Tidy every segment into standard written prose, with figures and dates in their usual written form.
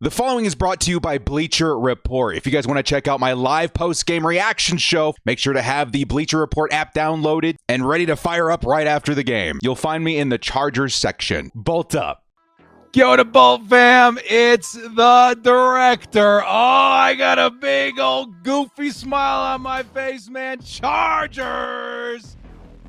The following is brought to you by Bleacher Report. If you guys want to check out my live post-game reaction show, make sure to have the Bleacher Report app downloaded and ready to fire up right after the game. You'll find me in the Chargers section. Bolt up. Yo to Bolt fam, it's the director. Oh, I got a big old goofy smile on my face, man. Chargers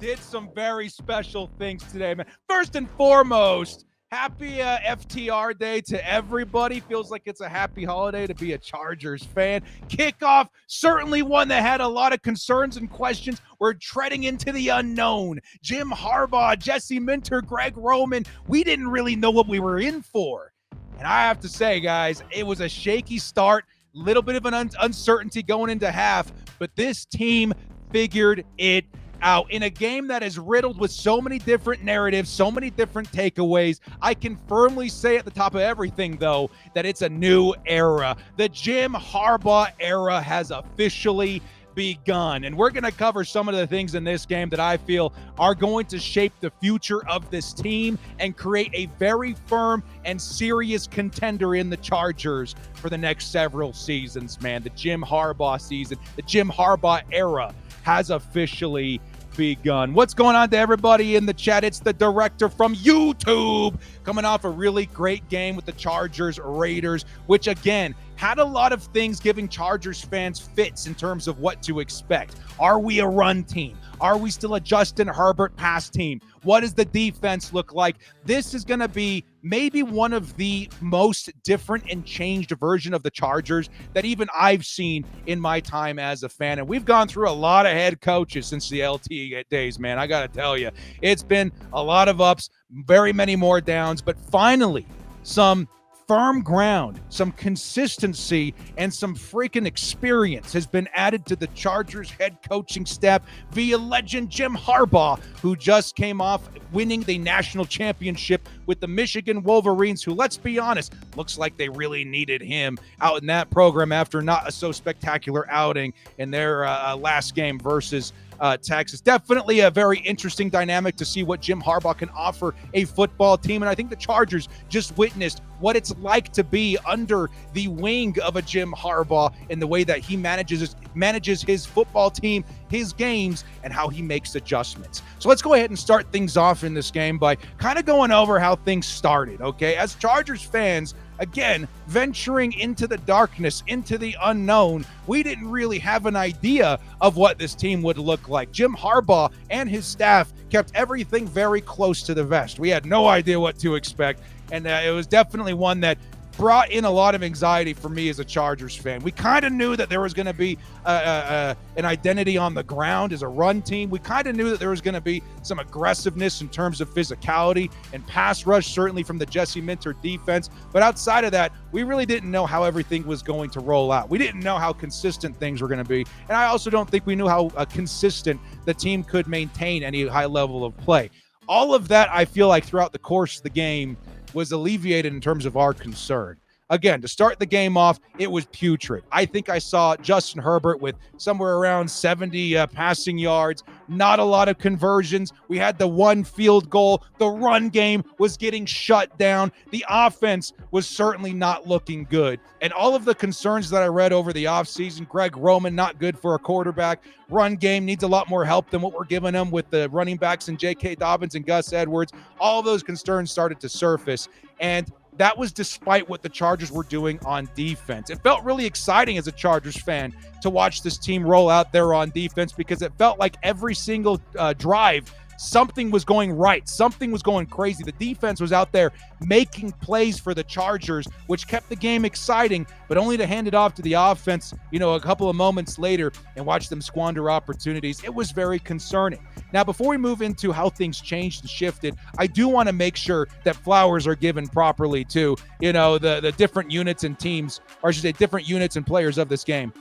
did some very special things today, man. First and foremost, happy FTR Day to everybody. Feels like it's a happy holiday to be a Chargers fan. Kickoff, certainly one that had a lot of concerns and questions. We're treading into the unknown. Jim Harbaugh, Jesse Minter, Greg Roman. We didn't really know what we were in for. And I have to say, guys, it was a shaky start. Little bit of an uncertainty going into half. But this team figured it out in a game that is riddled with so many different narratives, so many different takeaways. I can firmly say at the top of everything, though, that it's a new era. The Jim Harbaugh era has officially begun, and we're going to cover some of the things in this game that I feel are going to shape the future of this team and create a very firm and serious contender in the Chargers for the next several seasons, man. The Jim Harbaugh season, the Jim Harbaugh era has officially begun. What's going on to everybody in the chat? It's the director from YouTube coming off a really great game with the Chargers Raiders, which again had a lot of things giving Chargers fans fits in terms of what to expect. Are we a run team? Are we still a Justin Herbert pass team? What does the defense look like? This is going to be maybe one of the most different and changed version of the Chargers that even I've seen in my time as a fan. And we've gone through a lot of head coaches since the LT days, man. I got to tell you, it's been a lot of ups, very many more downs, but finally some firm ground, some consistency, and some freaking experience has been added to the Chargers head coaching staff via legend Jim Harbaugh, who just came off winning the national championship with the Michigan Wolverines, who, let's be honest, looks like they really needed him out in that program after not a so spectacular outing in their last game versus Texas. Definitely a very interesting dynamic to see what Jim Harbaugh can offer a football team. And I think the Chargers just witnessed what it's like to be under the wing of a Jim Harbaugh in the way that he manages his football team, his games, and how he makes adjustments. So let's go ahead and start things off in this game by kind of going over how things started, okay? As Chargers fans, again, venturing into the darkness, into the unknown, we didn't really have an idea of what this team would look like. Jim Harbaugh and his staff kept everything very close to the vest. We had no idea what to expect, and it was definitely one that brought in a lot of anxiety for me as a Chargers fan. We kind of knew that there was going to be an identity on the ground as a run team. We kind of knew that there was going to be some aggressiveness in terms of physicality and pass rush, certainly from the Jesse Minter defense. But outside of that, we really didn't know how everything was going to roll out. We didn't know how consistent things were going to be. And I also don't think we knew how consistent the team could maintain any high level of play. All of that, I feel like, throughout the course of the game was alleviated in terms of our concern. Again, to start the game off, it was putrid. I think I saw Justin Herbert with somewhere around 70 passing yards, not a lot of conversions. We had the one field goal. The run game was getting shut down. The offense was certainly not looking good. And all of the concerns that I read over the offseason, Greg Roman, not good for a quarterback. Run game needs a lot more help than what we're giving them with the running backs and J.K. Dobbins and Gus Edwards. All of those concerns started to surface. And that was despite what the Chargers were doing on defense. It felt really exciting as a Chargers fan to watch this team roll out there on defense because it felt like every single drive, something was going right. Something was going crazy. The defense was out there making plays for the Chargers, which kept the game exciting, but only to hand it off to the offense, a couple of moments later and watch them squander opportunities. It was very concerning. Now, before we move into how things changed and shifted, I do want to make sure that flowers are given properly to, the different units and teams, or I should say different units and players of this game.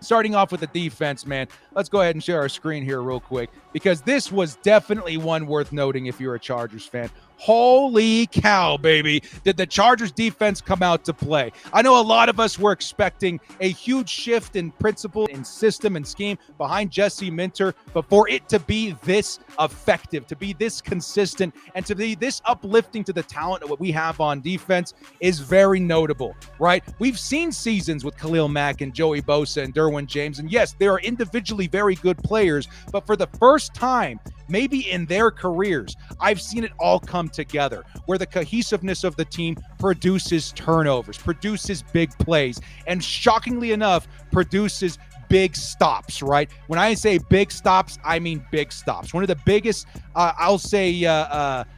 Starting off with the defense, man, let's go ahead and share our screen here real quick because this was definitely one worth noting if you're a Chargers fan. Holy cow, baby. Did the Chargers defense come out to play? I know a lot of us were expecting a huge shift in principle, in system and scheme behind Jesse Minter, but for it to be this effective, to be this consistent, and to be this uplifting to the talent of what we have on defense is very notable, right? We've seen seasons with Khalil Mack and Joey Bosa and Derwin James, and yes, they are individually very good players, but for the first time, maybe in their careers, I've seen it all come together, where the cohesiveness of the team produces turnovers, produces big plays, and shockingly enough, produces big stops, right? When I say big stops, I mean big stops. One of the biggest,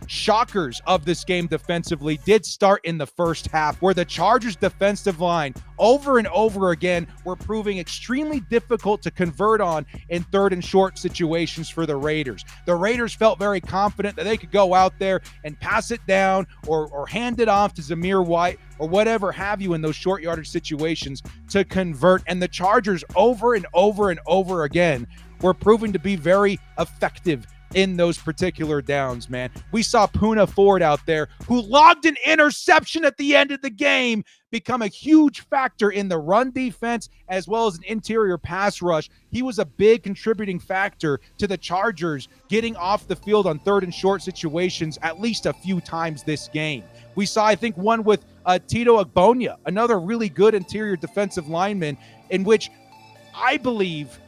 shockers of this game defensively did start in the first half, where the Chargers defensive line over and over again were proving extremely difficult to convert on in third and short situations for the Raiders. The Raiders felt very confident that they could go out there and pass it down or hand it off to Zamir White or whatever have you in those short yardage situations to convert. And the Chargers over and over and over again were proving to be very effective in those particular downs, man. We saw Poona Ford out there, who logged an interception at the end of the game, become a huge factor in the run defense as well as an interior pass rush. He was a big contributing factor to the Chargers getting off the field on third and short situations at least a few times this game. We saw, I think, one with Tito Agbonia, another really good interior defensive lineman, in which I believe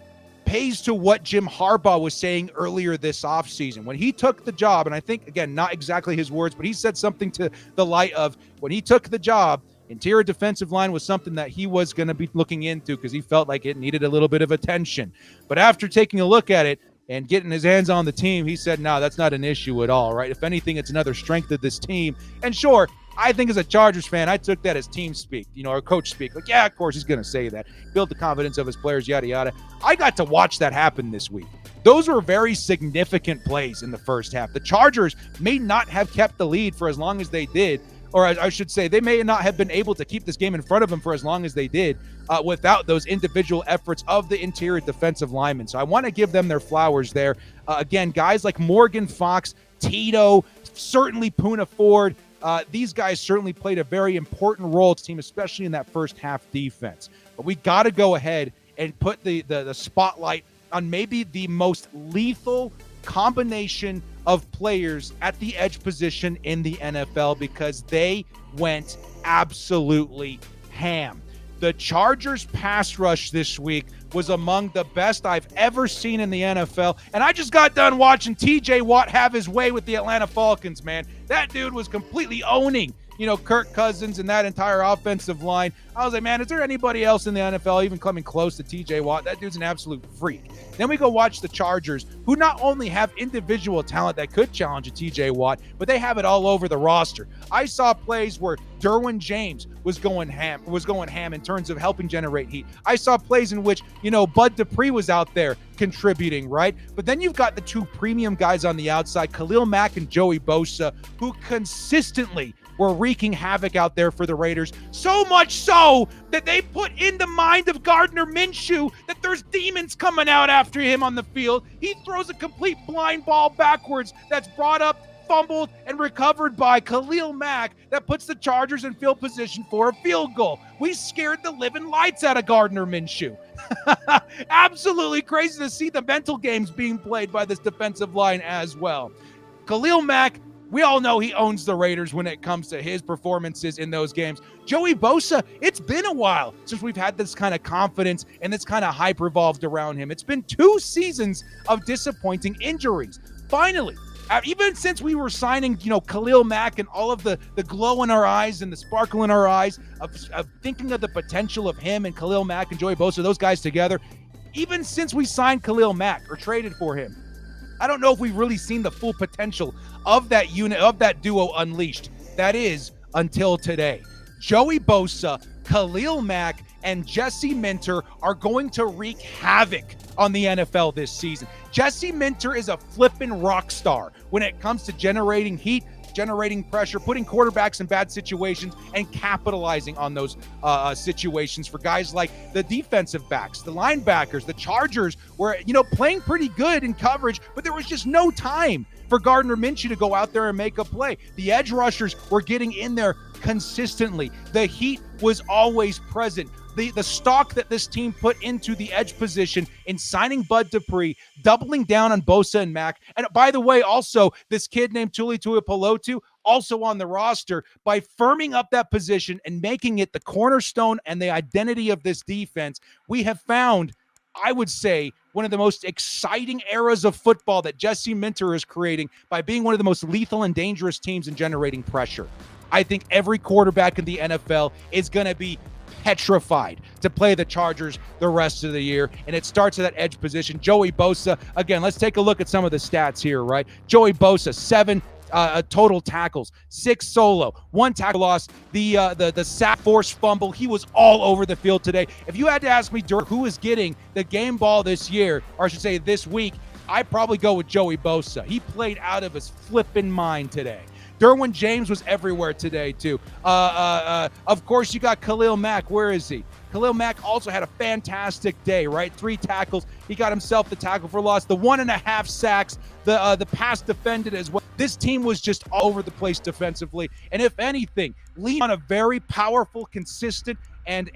pays to what Jim Harbaugh was saying earlier this offseason. When he took the job, and I think, again, not exactly his words, but he said something to the light of, when he took the job, interior defensive line was something that he was going to be looking into because he felt like it needed a little bit of attention. But after taking a look at it and getting his hands on the team, he said, no, that's not an issue at all, right? If anything, it's another strength of this team. And sure, I think as a Chargers fan, I took that as team speak, or coach speak. Like, yeah, of course he's going to say that. Build the confidence of his players, yada, yada. I got to watch that happen this week. Those were very significant plays in the first half. The Chargers may not have kept the lead for as long as they did, or I should say they may not have been able to keep this game in front of them for as long as they did without those individual efforts of the interior defensive linemen. So I want to give them their flowers there. Again, guys like Morgan Fox, Tito, certainly Poona Ford, these guys certainly played a very important role to the team, especially in that first half defense. But we got to go ahead and put the spotlight on maybe the most lethal combination of players at the edge position in the NFL, because they went absolutely ham. The Chargers pass rush this week was among the best I've ever seen in the NFL. And I just got done watching TJ Watt have his way with the Atlanta Falcons, man. That dude was completely owning, Kirk Cousins and that entire offensive line. I was like, man, is there anybody else in the NFL even coming close to TJ Watt? That dude's an absolute freak. Then we go watch the Chargers, who not only have individual talent that could challenge a TJ Watt, but they have it all over the roster. I saw plays where Derwin James was going ham in terms of helping generate heat. I saw plays in which, Bud Dupree was out there contributing, right? But then you've got the two premium guys on the outside, Khalil Mack and Joey Bosa, who consistently were wreaking havoc out there for the Raiders. So much so that they put in the mind of Gardner Minshew that there's demons coming out after him on the field. He throws a complete blind ball backwards that's brought up, fumbled, and recovered by Khalil Mack that puts the Chargers in field position for a field goal. We scared the living lights out of Gardner Minshew. Absolutely crazy to see the mental games being played by this defensive line as well. Khalil Mack, we all know he owns the Raiders when it comes to his performances in those games. Joey Bosa, it's been a while since we've had this kind of confidence and this kind of hype revolved around him. It's been 2 seasons of disappointing injuries. Finally, even since we were signing, Khalil Mack and all of the glow in our eyes and the sparkle in our eyes of thinking of the potential of him and Khalil Mack and Joey Bosa, those guys together, even since we signed Khalil Mack or traded for him, I don't know if we've really seen the full potential of that unit, of that duo unleashed. That is, until today. Joey Bosa, Khalil Mack, and Jesse Minter are going to wreak havoc on the NFL this season. Jesse Minter is a flippin' rock star when it comes to generating heat, generating pressure, putting quarterbacks in bad situations, and capitalizing on those situations for guys like the defensive backs, the linebackers. The Chargers were, playing pretty good in coverage, but there was just no time for Gardner Minshew to go out there and make a play. The edge rushers were getting in there consistently. The heat was always present. The stock that this team put into the edge position in signing Bud Dupree, doubling down on Bosa and Mack. And by the way, also this kid named Tuli Tuipulotu, also on the roster, by firming up that position and making it the cornerstone and the identity of this defense, we have found, I would say, one of the most exciting eras of football that Jesse Minter is creating by being one of the most lethal and dangerous teams in generating pressure. I think every quarterback in the NFL is going to be petrified to play the Chargers the rest of the year, and it starts at that edge position. Joey Bosa, again, let's take a look at some of the stats here, right? Joey Bosa, 7 total tackles, 6 solo, 1 tackle loss, the sack forced fumble. He was all over the field today. If you had to ask me, Dirk, who is getting the game ball this year, or I should say this week, I'd probably go with Joey Bosa. He played out of his flipping mind today. Derwin James was everywhere today, too. Of course, you got Khalil Mack. Where is he? Khalil Mack also had a fantastic day, right? 3 tackles. He got himself the tackle for loss, the 1.5 sacks, the pass defended as well. This team was just all over the place defensively. And if anything, lean on a very powerful, consistent, and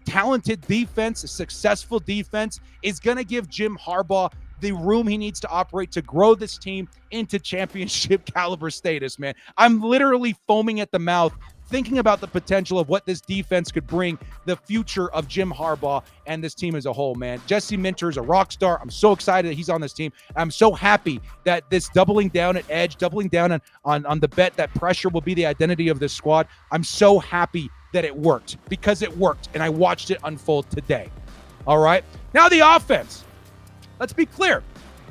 talented defense, a successful defense, is going to give Jim Harbaugh the room he needs to operate to grow this team into championship caliber status, man. I'm literally foaming at the mouth thinking about the potential of what this defense could bring, the future of Jim Harbaugh and this team as a whole, man. Jesse Minter is a rock star. I'm so excited that he's on this team. I'm so happy that this doubling down at edge, doubling down on the bet that pressure will be the identity of this squad. I'm so happy that it worked, because it worked, and I watched it unfold today. All right, now the offense. Let's be clear,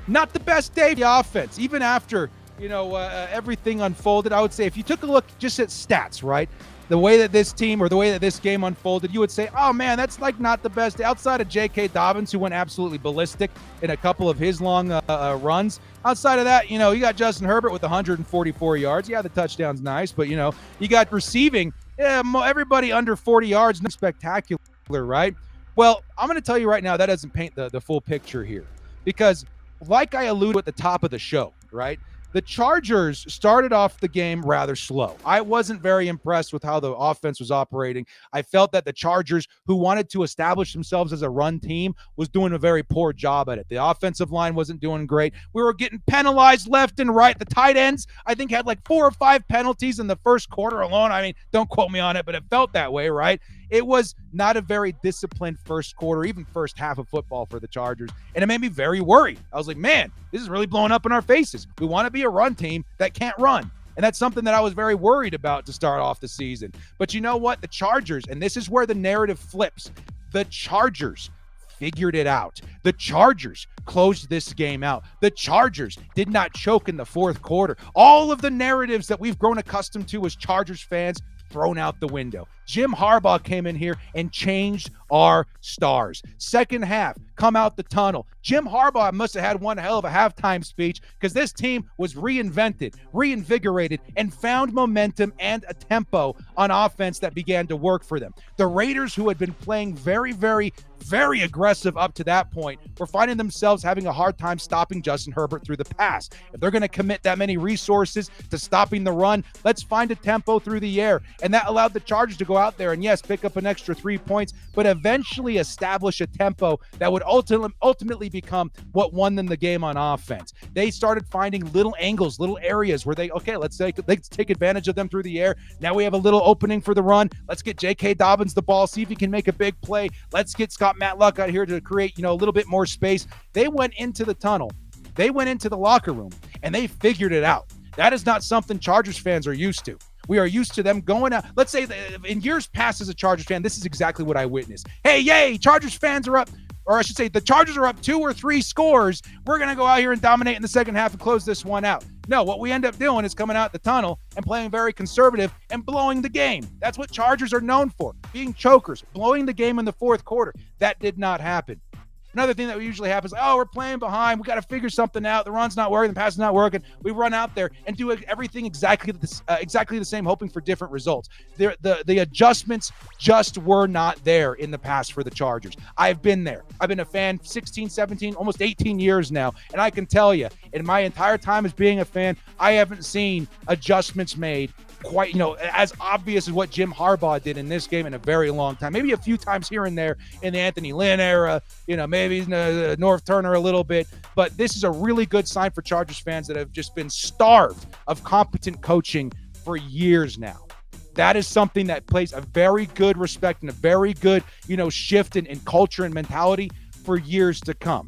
not the best day of the offense. Even after, everything unfolded, I would say if you took a look just at stats, right, the way that this team or the way that this game unfolded, you would say, oh, man, that's like not the best day. Outside of J.K. Dobbins, who went absolutely ballistic in a couple of his long runs. Outside of that, you got Justin Herbert with 144 yards. Yeah, the touchdown's nice, but, you got receiving, everybody under 40 yards, not spectacular, right? Well, I'm going to tell you right now, that doesn't paint the full picture here. Because like I alluded at the top of the show, right, the Chargers started off the game rather slow. I wasn't very impressed with how the offense was operating. I felt that the Chargers, who wanted to establish themselves as a run team, was doing a very poor job at it. The offensive line wasn't doing great. We were getting penalized left and right. The tight ends, I think, had like 4 or 5 penalties in the first quarter alone. I mean, don't quote me on it, but it felt that way, right? It was not a very disciplined first quarter, even first half of football for the Chargers, and it made me very worried. I was like, man, this is really blowing up in our faces. We want to be a run team that can't run, and that's something that I was very worried about to start off the season. But you know what? The Chargers, and this is where the narrative flips, the Chargers figured it out. The Chargers closed this game out. The Chargers did not choke in the fourth quarter. All of the narratives that we've grown accustomed to as Chargers fans thrown out the window. Jim Harbaugh came in here and changed our stars. Second half, come out the tunnel. Jim Harbaugh must have had one hell of a halftime speech, because this team was reinvented, reinvigorated, and found momentum and a tempo on offense that began to work for them. The Raiders, who had been playing very, very, very aggressive up to that point, were finding themselves having a hard time stopping Justin Herbert through the pass. If they're going to commit that many resources to stopping the run, let's find a tempo through the air. And that allowed the Chargers to go out there and, yes, pick up an extra 3 points, but eventually establish a tempo that would ultimately become what won them the game on offense. They started finding little angles, little areas where let's take advantage of them through the air. Now we have a little opening for the run. Let's get J.K. Dobbins the ball, see if he can make a big play. Let's get Scott Matlock out here to create, a little bit more space. They went into the tunnel. They went into the locker room, and they figured it out. That is not something Chargers fans are used to. We are used to them going out. Let's say in years past as a Chargers fan, this is exactly what I witnessed. Hey, yay, Chargers fans are up. Or I should say the Chargers are up 2 or 3 scores. We're going to go out here and dominate in the second half and close this one out. No, what we end up doing is coming out the tunnel and playing very conservative and blowing the game. That's what Chargers are known for, being chokers, blowing the game in the fourth quarter. That did not happen. Another thing that usually happens, we're playing behind. We got to figure something out. The run's not working. The pass is not working. We run out there and do everything exactly the same, hoping for different results. The adjustments just were not there in the past for the Chargers. I've been there. I've been a fan 16, 17, almost 18 years now, and I can tell you, in my entire time as being a fan, I haven't seen adjustments made quite, as obvious as what Jim Harbaugh did in this game in a very long time. Maybe a few times here and there in the Anthony Lynn era, maybe North Turner a little bit, but this is a really good sign for Chargers fans that have just been starved of competent coaching for years now. That is something that plays a very good respect and a very good, shift in culture and mentality for years to come,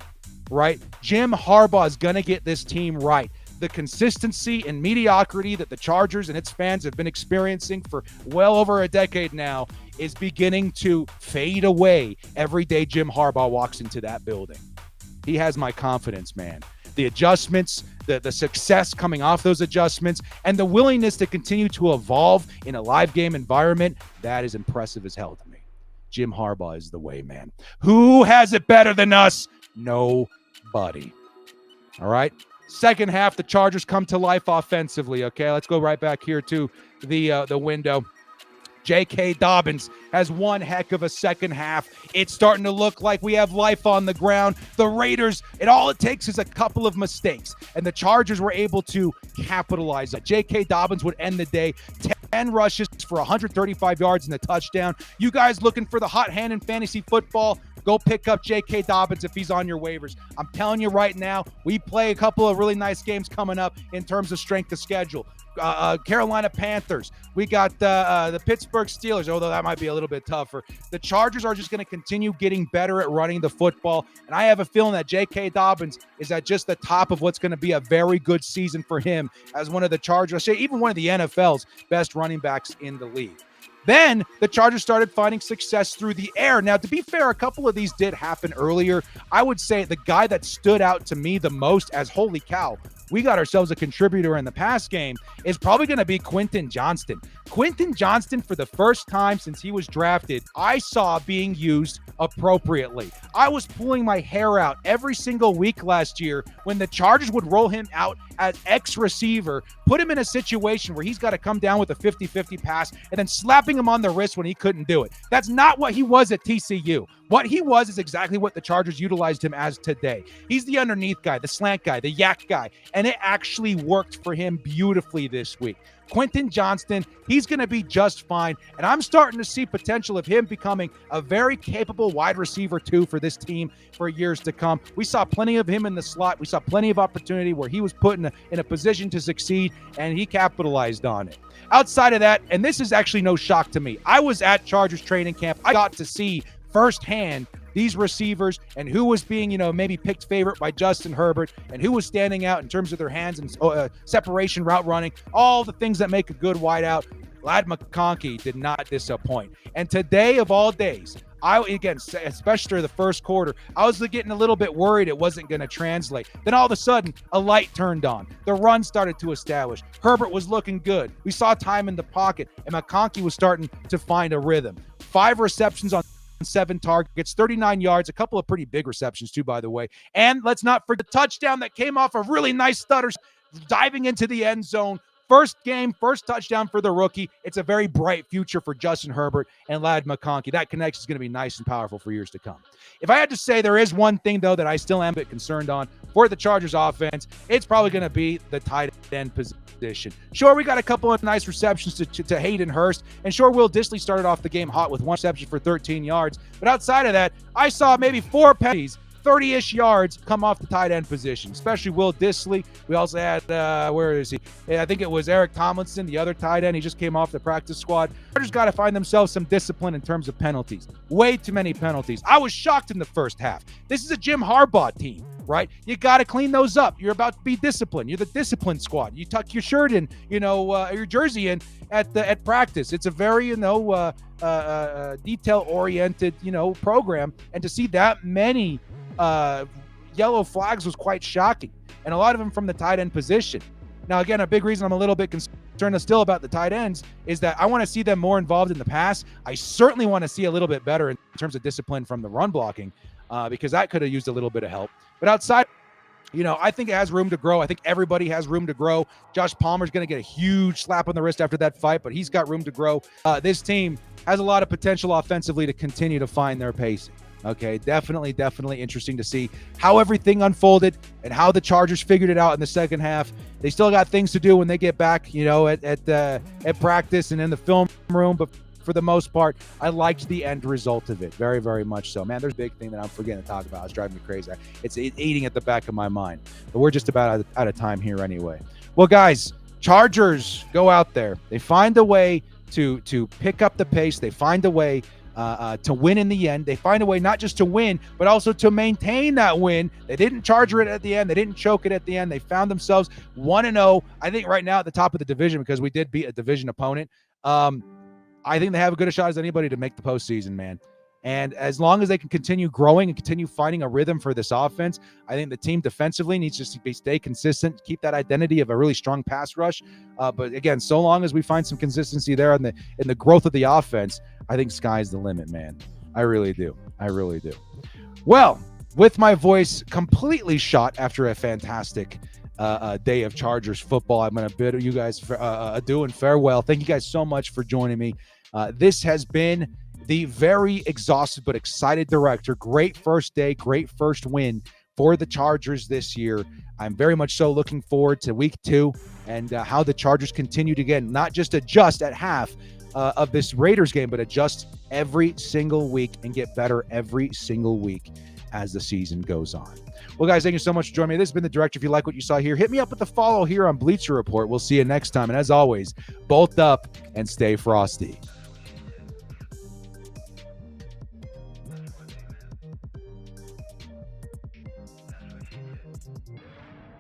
right? Jim Harbaugh is going to get this team right. The consistency and mediocrity that the Chargers and its fans have been experiencing for well over a decade now is beginning to fade away every day Jim Harbaugh walks into that building. He has my confidence, man. The adjustments, the success coming off those adjustments, and the willingness to continue to evolve in a live game environment, that is impressive as hell to me. Jim Harbaugh is the way, man. Who has it better than us? Nobody. All right? Second half, the Chargers come to life offensively, okay? Let's go right back here to the window. J.K. Dobbins has one heck of a second half. It's starting to look like we have life on the ground. The Raiders, all it takes is a couple of mistakes, and the Chargers were able to capitalize. J.K. Dobbins would end the day 10 rushes for 135 yards and a touchdown. You guys looking for the hot hand in fantasy football? Go pick up J.K. Dobbins if he's on your waivers. I'm telling you right now, we play a couple of really nice games coming up in terms of strength of schedule. Carolina Panthers. We got the Pittsburgh Steelers, although that might be a little bit tougher. The Chargers are just going to continue getting better at running the football, and I have a feeling that J.K. Dobbins is at just the top of what's going to be a very good season for him as one of the Chargers, even one of the NFL's best running backs in the league. Then the Chargers started finding success through the air. Now, to be fair, a couple of these did happen earlier. I would say the guy that stood out to me the most as holy cow, we got ourselves a contributor in the pass game, is probably going to be Quentin Johnston. Quentin Johnston, for the first time since he was drafted, I saw being used appropriately. I was pulling my hair out every single week last year when the Chargers would roll him out as X-receiver, put him in a situation where he's got to come down with a 50-50 pass, and then slapping him on the wrist when he couldn't do it. That's not what he was at TCU. What he was is exactly what the Chargers utilized him as today. He's the underneath guy, the slant guy, the yak guy, and it actually worked for him beautifully this week. Quentin Johnston, he's going to be just fine, and I'm starting to see potential of him becoming a very capable wide receiver too for this team for years to come. We saw plenty of him in the slot. We saw plenty of opportunity where he was put in a position to succeed, and he capitalized on it. Outside of that, and this is actually no shock to me, I was at Chargers training camp. I got to see firsthand these receivers and who was being, maybe picked favorite by Justin Herbert and who was standing out in terms of their hands and separation, route running, all the things that make a good wideout. Ladd McConkey did not disappoint. And today of all days, especially the first quarter, I was getting a little bit worried it wasn't going to translate. Then all of a sudden, a light turned on. The run started to establish. Herbert was looking good. We saw time in the pocket, and McConkey was starting to find a rhythm. 5 receptions on 7 targets, 39 yards, a couple of pretty big receptions too, by the way. And let's not forget the touchdown that came off a really nice stutter, diving into the end zone. First game, first touchdown for the rookie. It's a very bright future for Justin Herbert and Ladd McConkey. That connection is going to be nice and powerful for years to come. If I had to say there is one thing, though, that I still am a bit concerned on for the Chargers offense, it's probably going to be the tight end position. Sure, we got a couple of nice receptions to Hayden Hurst, and sure, Will Dissly started off the game hot with 1 reception for 13 yards. But outside of that, I saw maybe 4 penalties, 30-ish yards come off the tight end position, especially Will Dissly. We also had, where is he? I think it was Eric Tomlinson, the other tight end. He just came off the practice squad. Chargers got to find themselves some discipline in terms of penalties. Way too many penalties. I was shocked in the first half. This is a Jim Harbaugh team, right? You got to clean those up. You're about to be disciplined. You're the discipline squad. You tuck your shirt in, your jersey in at practice. It's a very, detail-oriented, program. And to see that many yellow flags was quite shocking, and a lot of them from the tight end position. Now, again, a big reason I'm a little bit concerned still about the tight ends is that I want to see them more involved in the pass. I certainly want to see a little bit better in terms of discipline from the run blocking. because that could have used a little bit of help. But outside, I think it has room to grow. I think everybody has room to grow. Josh Palmer's going to get a huge slap on the wrist after that fight, but he's got room to grow. This team has a lot of potential offensively to continue to find their pacing. Okay, definitely interesting to see how everything unfolded and how the Chargers figured it out in the second half. They still got things to do when they get back, at practice and in the film room, but for the most part, I liked the end result of it. Very, very much so. Man, there's a big thing that I'm forgetting to talk about. It's driving me crazy. It's eating at the back of my mind. But we're just about out of time here anyway. Well, guys, Chargers go out there. They find a way to pick up the pace. They find a way to win in the end. They find a way not just to win, but also to maintain that win. They didn't Charger it at the end. They didn't choke it at the end. They found themselves 1-0. I think right now at the top of the division, because we did beat a division opponent. I think they have as good a shot as anybody to make the postseason, man. And as long as they can continue growing and continue finding a rhythm for this offense, I think the team defensively needs to stay consistent, keep that identity of a really strong pass rush. But again, so long as we find some consistency there in the growth of the offense, I think sky's the limit, man. I really do. Well, with my voice completely shot after a fantastic day of Chargers football, I'm going to bid you guys adieu and farewell. Thank you guys so much for joining me. This has been the very exhausted but excited director. Great first day, great first win for the Chargers this year. I'm very much so looking forward to week 2 and how the Chargers continue to, again, not just adjust at half of this Raiders game, but adjust every single week and get better every single week as the season goes on. Well, guys, thank you so much for joining me. This has been The Director. If you like what you saw here, hit me up with the follow here on Bleacher Report. We'll see you next time. And as always, bolt up and stay frosty.